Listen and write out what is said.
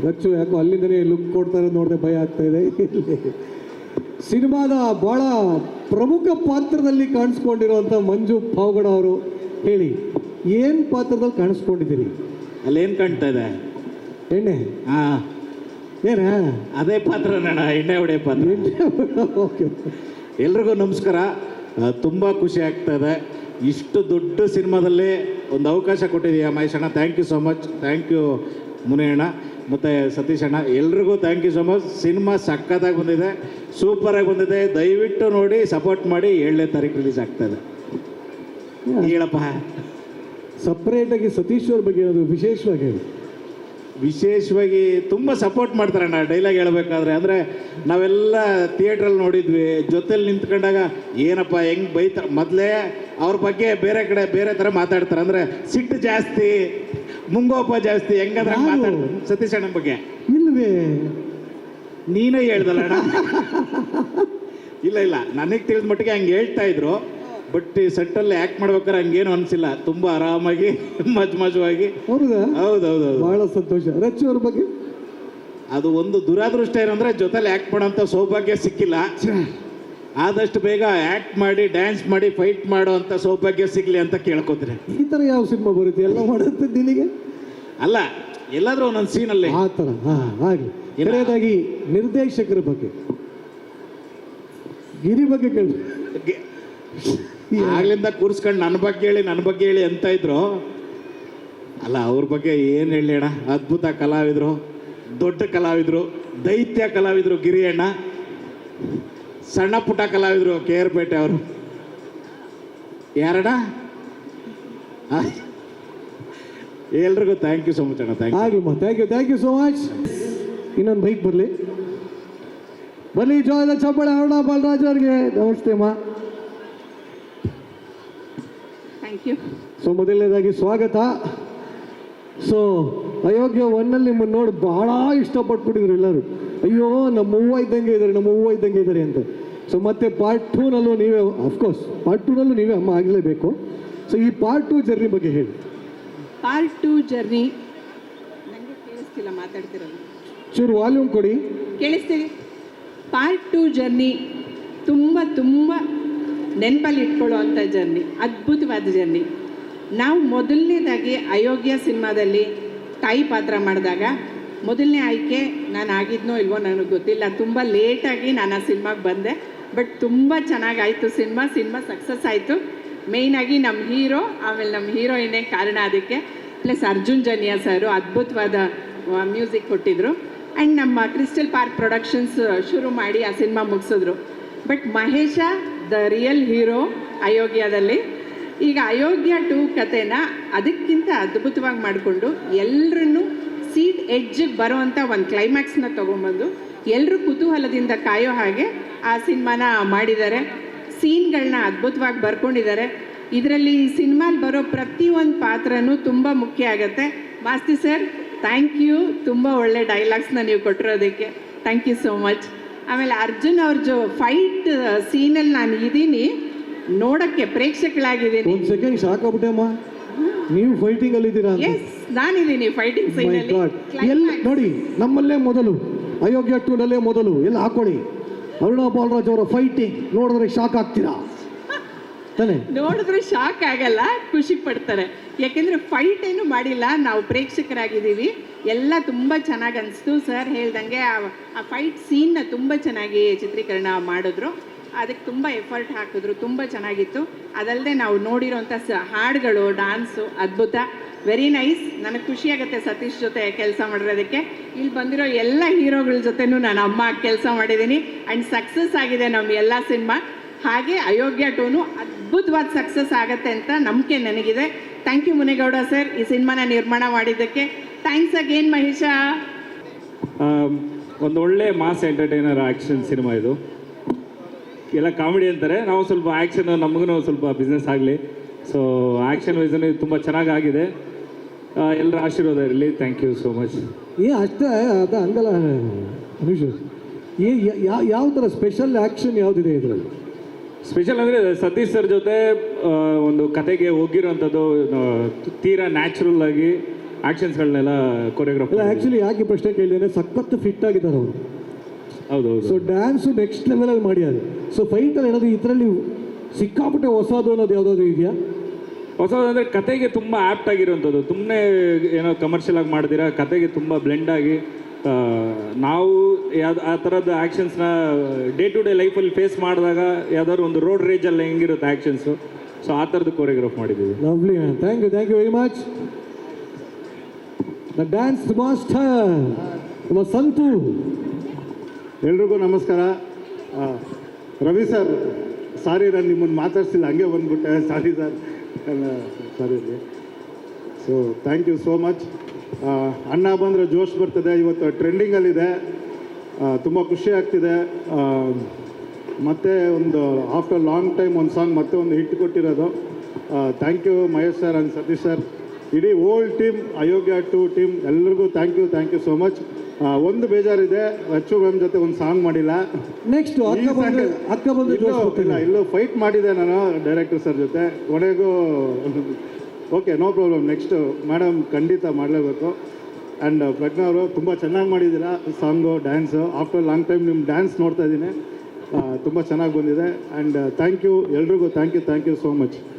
ರಚ್ಚು ಯಾಕೋ ಅಲ್ಲಿಂದಲೇ ಲುಕ್ ಕೊಡ್ತಾರೆ ನೋಡಿದೆ ಭಯ ಆಗ್ತಾ ಇದೆ. ಸಿನಿಮಾದ ಭಾಳ ಪ್ರಮುಖ ಪಾತ್ರದಲ್ಲಿ ಕಾಣಿಸ್ಕೊಂಡಿರುವಂಥ ಮಂಜು ಪಾವಗಡ ಅವರು, ಹೇಳಿ ಏನು ಪಾತ್ರದಲ್ಲಿ ಕಾಣಿಸ್ಕೊಂಡಿದ್ದೀರಿ? ಅಲ್ಲೇನು ಕಾಣ್ತಾ ಇದೆ? ಎಣ್ಣೆ. ಹಾಂ, ಏನ ಅದೇ ಪಾತ್ರ ನಣ್ಣ, ಎಣ್ಣೆ ಹೊಡೆಯೋ ಪಾತ್ರ. ಓಕೆ. ಎಲ್ರಿಗೂ ನಮಸ್ಕಾರ. ತುಂಬ ಖುಷಿ ಆಗ್ತಾಯಿದೆ. ಇಷ್ಟು ದೊಡ್ಡ ಸಿನಿಮಾದಲ್ಲಿ ಒಂದು ಅವಕಾಶ ಕೊಟ್ಟಿದೆಯಾ ಮಹೇಶಣ್ಣ, thank you so much. Thank you Muniyanna ಮತ್ತು ಸತೀಶ್ ಅಣ್ಣ, ಎಲ್ರಿಗೂ ಥ್ಯಾಂಕ್ ಯು ಸೊ ಮಚ್. ಸಿನಿಮಾ ಸಖತ್ತಾಗಿ ಬಂದಿದೆ, ಸೂಪರಾಗಿ ಬಂದಿದೆ. ದಯವಿಟ್ಟು ನೋಡಿ, ಸಪೋರ್ಟ್ ಮಾಡಿ. 7ನೇ ತಾರೀಕು ರಿಲೀಸ್ ಆಗ್ತಾಯಿದೆ. ಹೇಳಪ್ಪ. ಸಪ್ರೇಟಾಗಿ ಸತೀಶ್ ಅವ್ರ ಬಗ್ಗೆ ಏನಾದರೂ ವಿಶೇಷವಾಗಿ ಹೇಳಿ. ವಿಶೇಷವಾಗಿ ತುಂಬ ಸಪೋರ್ಟ್ ಮಾಡ್ತಾರಣ್ಣ ಡೈಲಾಗ್ ಹೇಳ್ಬೇಕಾದ್ರೆ. ಅಂದರೆ ನಾವೆಲ್ಲ ಥಿಯೇಟ್ರಲ್ಲಿ ನೋಡಿದ್ವಿ, ಜೊತೆಲಿ ನಿಂತ್ಕೊಂಡಾಗ ಏನಪ್ಪ ಹೆಂಗೆ ಬೈತಾರೆ. ಮೊದಲೇ ಅವ್ರ ಬಗ್ಗೆ ಬೇರೆ ಕಡೆ ಬೇರೆ ಥರ ಮಾತಾಡ್ತಾರೆ. ಅಂದರೆ ಸಿಟ್ಟು ಜಾಸ್ತಿ, ಮುಂಗೋಪ ಜಾಸ್ತಿ, ಹೆಂಗಂದ್ರೆ ಮಾತಾಡ್ತಾರೆ. ಸತೀಶ್ ಅಣ್ಣನ ಬಗ್ಗೆ ಇಲ್ವೇ? ನೀನೇ ಹೇಳ್ದಲ್ಲ ಅಣ್ಣ. ಇಲ್ಲ, ನನಗೆ ತಿಳಿದ ಮಟ್ಟಿಗೆ ಹಂಗೆ ಹೇಳ್ತಾ ಇದ್ರು. ಬಟ್ ಈ ಸೆಟ್ಟಲ್ಲಿ ಆ್ಯಕ್ಟ್ ಮಾಡ್ಬೇಕಾದ್ರೆ ಹಂಗೇನು ಅನಿಸಿಲ್ಲ. ತುಂಬ ಆರಾಮಾಗಿ ಮಜವಾಗಿ. ಹೌದಾ? ಹೌದೌದು, ಭಾಳ ಸಂತೋಷ. ರಚ್ಚು ಅವ್ರ ಬಗ್ಗೆ? ಅದು ಒಂದು ದುರಾದೃಷ್ಟ ಏನಂದರೆ ಜೊತೆಲಿ ಆ್ಯಕ್ಟ್ ಮಾಡೋಂಥ ಸೌಭಾಗ್ಯ ಸಿಕ್ಕಿಲ್ಲ. ಆದಷ್ಟು ಬೇಗ ಆ್ಯಕ್ಟ್ ಮಾಡಿ, ಡ್ಯಾನ್ಸ್ ಮಾಡಿ, ಫೈಟ್ ಮಾಡೋ ಅಂಥ ಸೌಭಾಗ್ಯ ಸಿಗಲಿ ಅಂತ ಕೇಳ್ಕೊತೀನಿ. ಈ ಥರ ಯಾವ ಸಿನಿಮಾ ಬರುತ್ತೆ? ಎಲ್ಲ ಮಾಡುತ್ತೆ ನಿನಗೆ? ಅಲ್ಲ, ಎಲ್ಲಾದರೂ ಒಂದೊಂದು ಸೀನಲ್ಲಿ ಆ ಥರ. ಹಾಂ, ಹಾಗೆ. ಎರಡನೇದಾಗಿ ನಿರ್ದೇಶಕರ ಬಗ್ಗೆ, ಗಿರಿ ಬಗ್ಗೆ ಕೇಳಿ. ಆಗ್ಲಿಂದ ಕೂರಿಸ್ಕೊಂಡು ನನ್ನ ಬಗ್ಗೆ ಹೇಳಿ ಅಂತ ಇದ್ರು. ಅಲ್ಲ, ಅವ್ರ ಬಗ್ಗೆ ಏನು ಹೇಳಿ ಅಣ್ಣ. ಅದ್ಭುತ ಕಲಾವಿದರು, ದೊಡ್ಡ ಕಲಾವಿದರು, ದೈತ್ಯ ಕಲಾವಿದರು ಗಿರಿ ಅಣ್ಣ. ಸಣ್ಣ ಪುಟ್ಟ ಕಲಾವಿದರು KR ಪೇಟೆ ಅವರು. ಯಾರಣ್ಣ? ಎಲ್ರಿಗೂ ಥ್ಯಾಂಕ್ ಯು ಸೊ ಮಚ್ ಅಣ್ಣ. Thank you so much. ಇನ್ನೊಂದು ಬೈಕ್ ಬರಲಿ ಜೋಯದ ಚಪ್ಪಳೆ ಅರುಣ ಬಾಲರಾಜ್ ಅವ್ರಿಗೆ ನಮಸ್ತೆ ಅಮ್ಮ. Thank you. ಸೊ ಮೊದಲನೇದಾಗಿ ಸ್ವಾಗತ. ಸೊ ಅಯೋಗ್ಯ 1ನಲ್ಲಿ ನಿಮ್ಮನ್ನು ನೋಡಿ ಬಹಳ ಇಷ್ಟಪಟ್ಬಿಟ್ಟಿದ್ರು ಎಲ್ಲರೂ. ಅಯ್ಯೋ ನಮ್ಮ ಹೂವು ಇದ್ದಂಗೆ ಇದ್ದಾರೆ ಅಂತ. ಸೊ ಮತ್ತೆ ಪಾರ್ಟ್ 2ನಲ್ಲೂ ನೀವೇ, ಅಫ್ಕೋರ್ಸ್ ಪಾರ್ಟ್ 2ನಲ್ಲೂ ನೀವೇ ಅಮ್ಮ ಆಗಲೇಬೇಕು. ಸೊ ಈ ಪಾರ್ಟ್ 2 ಜರ್ನಿ ಬಗ್ಗೆ ಹೇಳಿ. ಪಾರ್ಟ್ 2 ಜರ್ನಿ ನನಗೆ ಕೇಳಿಸ್ತಿಲ್ಲ, ಮಾತಾಡ್ತಿರೋದು ಚೂರು ವಾಲ್ಯೂಮ್ ಕೊಡಿ. ಕೇಳಿಸ್ತೀವಿ. ಪಾರ್ಟ್ 2 ಜರ್ನಿ ತುಂಬ ನೆನಪಲ್ಲಿ ಇಟ್ಕೊಳ್ಳೋ ಅಂಥ ಜರ್ನಿ, ಅದ್ಭುತವಾದ ಜರ್ನಿ. ನಾವು ಮೊದಲನೇದಾಗಿ ಅಯೋಗ್ಯ ಸಿನಿಮಾದಲ್ಲಿ ತಾಯಿ ಪಾತ್ರ ಮಾಡಿದಾಗ ಮೊದಲನೇ ಆಯ್ಕೆ ನಾನು ಆಗಿದ್ನೋ ಇಲ್ವೋ ನನಗೆ ಗೊತ್ತಿಲ್ಲ. ತುಂಬ ಲೇಟಾಗಿ ನಾನು ಆ ಸಿನಿಮಾಗೆ ಬಂದೆ. ಬಟ್ ತುಂಬ ಚೆನ್ನಾಗಾಯಿತು ಸಿನಿಮಾ ಸಕ್ಸಸ್ ಆಯಿತು. ಮೇಯ್ನಾಗಿ ನಮ್ಮ ಹೀರೋ, ಆಮೇಲೆ ನಮ್ಮ ಹೀರೋಯಿನ್ನೇ ಕಾರಣ ಅದಕ್ಕೆ. ಪ್ಲಸ್ ಅರ್ಜುನ್ ಜನ್ಯ ಸರು ಅದ್ಭುತವಾದ ಮ್ಯೂಸಿಕ್ ಕೊಟ್ಟಿದ್ರು. ಆ್ಯಂಡ್ ನಮ್ಮ ಕ್ರಿಸ್ಟಲ್ ಪಾರ್ಕ್ ಪ್ರೊಡಕ್ಷನ್ಸ್ ಶುರು ಮಾಡಿ ಆ ಸಿನಿಮಾ ಮುಗಿಸಿದ್ರು. But Mahesh the real hero ಅಯೋಗ್ಯದಲ್ಲಿ. ಈಗ ಅಯೋಗ್ಯ 2 ಕಥೆನ ಅದಕ್ಕಿಂತ ಅದ್ಭುತವಾಗಿ ಮಾಡಿಕೊಂಡು ಎಲ್ಲರನ್ನೂ ಸೀಟ್ ಎಡ್ಜಿಗೆ ಬರೋವಂಥ ಒಂದು ಕ್ಲೈಮ್ಯಾಕ್ಸ್ನ ತೊಗೊಂಬಂದು ಎಲ್ಲರೂ ಕುತೂಹಲದಿಂದ ಕಾಯೋ ಹಾಗೆ ಆ ಸಿನಿಮಾನ ಮಾಡಿದ್ದಾರೆ. ಸೀನ್ಗಳನ್ನ ಅದ್ಭುತವಾಗಿ ಬರ್ಕೊಂಡಿದ್ದಾರೆ. ಇದರಲ್ಲಿ ಈ ಸಿನಿಮಾಲಿ ಬರೋ ಪ್ರತಿಯೊಂದು ಪಾತ್ರನೂ ತುಂಬ ಮುಖ್ಯ ಆಗುತ್ತೆ. Masthi sir, thank you. ತುಂಬ ಒಳ್ಳೆ ಡೈಲಾಗ್ಸ್ನ ನೀವು ಕೊಟ್ಟಿರೋದಕ್ಕೆ ಥ್ಯಾಂಕ್ ಯು ಸೋ ಮಚ್. ಆಮೇಲೆ ಅರ್ಜುನ್ ಅವ್ರ ಫೈಟ್ ಸೀನಲ್ಲಿ ನಾನು ಇದ್ದೀನಿ ನೋಡೋಕ್ಕೆ, ಪ್ರೇಕ್ಷಕಳಾಗಿದ್ದೀನಿ. ಒಂದು ಸೆಕೆಂಡ್ ಶಾಕ್ ಆಗ್ಬಿಟ್ಟೆ ಅಮ್ಮ, ನೀವು ಫೈಟಿಂಗ್ ಅಲ್ಲಿ ಇದ್ದೀರಾ? ಎಸ್, ನಾನಿದ್ದೀನಿ ಫೈಟಿಂಗ್ ಸೀನಲ್ಲಿ. ಎಲ್ಲ ನೋಡಿ, ನಮ್ಮಲ್ಲೇ ಮೊದಲು ಅಯೋಗ್ಯ 2ನಲ್ಲೇ ಮೊದಲು ಎಲ್ಲ ಹಾಕೊಳ್ಳಿ. ಅರುಣ ಬಾಲರಾಜ್ ಅವರ ಫೈಟಿಂಗ್ ನೋಡಿದ್ರೆ ಶಾಕ್ ಆಗ್ತೀರಾ ತಾನೆ? ನೋಡಿದ್ರೆ ಶಾಕ್ ಆಗಲ್ಲ, ಖುಷಿ ಪಡ್ತಾರೆ. ಯಾಕೆಂದರೆ ಫೈಟ್ ಏನು ಮಾಡಿಲ್ಲ, ನಾವು ಪ್ರೇಕ್ಷಕರಾಗಿದ್ದೀವಿ. ಎಲ್ಲ ತುಂಬ ಚೆನ್ನಾಗಿ ಅನಿಸ್ತು. ಸರ್ ಹೇಳ್ದಂಗೆ ಆ ಫೈಟ್ ಸೀನ್ನ ತುಂಬ ಚೆನ್ನಾಗಿ ಚಿತ್ರೀಕರಣ ಮಾಡಿದ್ರು. ಅದಕ್ಕೆ ತುಂಬ ಎಫರ್ಟ್ ಹಾಕಿದ್ರು, ತುಂಬ ಚೆನ್ನಾಗಿತ್ತು. ಅದಲ್ಲದೆ ನಾವು ನೋಡಿರೋಂಥ ಹಾಡುಗಳು, ಡಾನ್ಸು ಅದ್ಭುತ, ವೆರಿ ನೈಸ್. ನನಗೆ ಖುಷಿಯಾಗುತ್ತೆ ಸತೀಶ್ ಜೊತೆ ಕೆಲಸ ಮಾಡಿರೋದಕ್ಕೆ. ಇಲ್ಲಿ ಬಂದಿರೋ ಎಲ್ಲ ಹೀರೋಗಳ ಜೊತೆನೂ ನಾನು ಅಮ್ಮ ಕೆಲಸ ಮಾಡಿದ್ದೀನಿ. ಆ್ಯಂಡ್ ಸಕ್ಸಸ್ ಆಗಿದೆ ನಮ್ಮ ಎಲ್ಲ ಸಿನಿಮಾ. ಹಾಗೆ ಅಯೋಗ್ಯ 2ನೂ ಅದ್ಭುತವಾದ ಸಕ್ಸಸ್ ಆಗುತ್ತೆ ಅಂತ ನಂಬಿಕೆ ನನಗಿದೆ. ಥ್ಯಾಂಕ್ ಯು ಮುನೇಗೌಡ ಸರ್ ಈ ಸಿನಿಮಾನ ನಿರ್ಮಾಣ ಮಾಡಿದ್ದಕ್ಕೆ. Thanks again Mahesha. ಒಂದು ಒಳ್ಳೆ ಮಾಸ್ ಎಂಟರ್ಟೈನರ್ ಆ್ಯಕ್ಷನ್ ಸಿನಿಮಾ ಇದು. ಎಲ್ಲ ಕಾಮಿಡಿ ಅಂತಾರೆ, ನಾವು ಸ್ವಲ್ಪ ಆ್ಯಕ್ಷನ್, ನಮಗೂ ಸ್ವಲ್ಪ ಬಿಸ್ನೆಸ್ ಆಗಲಿ. ಸೊ ಆ್ಯಕ್ಷನ್ ವೈಸನ್ನು ತುಂಬ ಚೆನ್ನಾಗಾಗಿದೆ. ಎಲ್ಲರ ಆಶೀರ್ವಾದ ಇರಲಿ. Thank you so much. ಅಷ್ಟೇ ಅದ ಹಂಗಲ್ಲ ಅನುಷ್, ಯಾವ ಥರ ಸ್ಪೆಷಲ್ ಆ್ಯಕ್ಷನ್ ಯಾವುದಿದೆ ಇದರಲ್ಲಿ? ಸ್ಪೆಷಲ್ ಅಂದರೆ ಸತೀಶ್ ಸರ್ ಜೊತೆ ಒಂದು ಕತೆಗೆ ಹೋಗಿರೋಂಥದ್ದು ತೀರಾ ನ್ಯಾಚುರಲ್ ಆಗಿ ಆ್ಯಕ್ಷನ್ಸ್ಗಳನ್ನೆಲ್ಲ ಕೊರಿಯೋಗ್ರಾಫ್ ಇಲ್ಲ ಆ್ಯಕ್ಚುಲಿ ಯಾಕೆ ಪ್ರಶ್ನೆ ಕೇಳಿದ್ರೆ ಸಖತ್ ಫಿಟ್ ಆಗಿದ್ದಾರೆ ಅವರು. ಹೌದು ಹೌದು ಸೊ ಡ್ಯಾನ್ಸು ನೆಕ್ಸ್ಟ್ ಲೆವೆಲಲ್ಲಿ ಮಾಡ್ಯಾರೆ. ಸೊ ಫೈಟಲ್ಲಿ ಏನಾದರೂ ಇದರಲ್ಲಿ ಸಿಕ್ಕಾಪಟ್ಟೆ ಹೊಸದು ಅನ್ನೋದು ಯಾವುದಾದ್ರು ಇದೆಯಾ? ಹೊಸದಂದರೆ ಕತೆಗೆ ತುಂಬ ಆ್ಯಪ್ಟ್ ಆಗಿರುವಂಥದ್ದು, ಸುಮ್ಮನೆ ಏನೋ ಕಮರ್ಷಿಯಲ್ ಆಗಿ ಮಾಡ್ದಿರಾ ಕತೆಗೆ ತುಂಬ ಬ್ಲೆಂಡ್ ಆಗಿ ನಾವು ಆ ಥರದ ಆ್ಯಕ್ಷನ್ಸ್ನ ಡೇ ಟು ಡೇ ಲೈಫಲ್ಲಿ ಫೇಸ್ ಮಾಡಿದಾಗ ಯಾವ್ದಾದ್ರು ಒಂದು ರೋಡ್ ರೇಜಲ್ಲಿ ಹೆಂಗಿರುತ್ತೆ ಆ್ಯಕ್ಷನ್ಸು, ಸೊ ಆ ಥರದ್ದು ಕೊರಿಯೋಗ್ರಾಫ್ ಮಾಡಿದ್ದೀವಿ. Lovely man, thank you very much. The dance master ನಮ್ಮ ಸಂತು. ಎಲ್ರಿಗೂ ನಮಸ್ಕಾರ. ರವಿ ಸರ್, ಸಾರಿ ನಾನು ನಿಮ್ಮನ್ನು ಮಾತಾಡ್ಸಿಲ್ಲ, ಹಂಗೆ ಬಂದ್ಬಿಟ್ಟೆ, sorry sir, sorry. So thank you so much. ಅಣ್ಣ ಬಂದರೆ ಜೋಶ್ ಬರ್ತದೆ, ಇವತ್ತು ಟ್ರೆಂಡಿಂಗಲ್ಲಿದೆ, ತುಂಬ ಖುಷಿ ಆಗ್ತಿದೆ. ಮತ್ತೆ ಒಂದು ಆಫ್ಟರ್ ಲಾಂಗ್ ಟೈಮ್ ಒಂದು ಸಾಂಗ್ ಮತ್ತೆ ಒಂದು ಹಿಟ್ ಕೊಟ್ಟಿರೋದು. Thank you Mahesh sir and Satish sir, ಇಡೀ ಓಲ್ಡ್ ಟೀಮ್, ಅಯೋಗ್ಯ 2 ಟೀಮ್ ಎಲ್ಲರಿಗೂ ಥ್ಯಾಂಕ್ ಯು ಸೋ ಮಚ್. ಒಂದು ಬೇಜಾರಿದೆ, ಅಚ್ಚು ಮ್ಯಾಮ್ ಜೊತೆ ಒಂದು ಸಾಂಗ್ ಮಾಡಿಲ್ಲ. ನೆಕ್ಸ್ಟ್ ಅಕ್ಕ ಬಂದು ಇಲ್ಲೂ ಫೈಟ್ ಮಾಡಿದೆ ನಾನು ಡೈರೆಕ್ಟರ್ ಸರ್ ಜೊತೆ, ಕೊನೆಗೂ okay no problem, next madam ಖಂಡಿತ ಮಾಡಲೇಬೇಕು. ಆ್ಯಂಡ್ ಪ್ರಜ್ಞಾ ಅವರು ತುಂಬ ಚೆನ್ನಾಗಿ ಮಾಡಿದ್ದೀರಾ song, dance. After long time ನಿಮ್ಮ ಡ್ಯಾನ್ಸ್ ನೋಡ್ತಾ ಇದ್ದೀನಿ, ತುಂಬ ಚೆನ್ನಾಗಿ ಬಂದಿದೆ. ಆ್ಯಂಡ್ ಥ್ಯಾಂಕ್ ಯು ಎಲ್ರಿಗೂ, ಥ್ಯಾಂಕ್ ಯು ಸೋ ಮಚ್.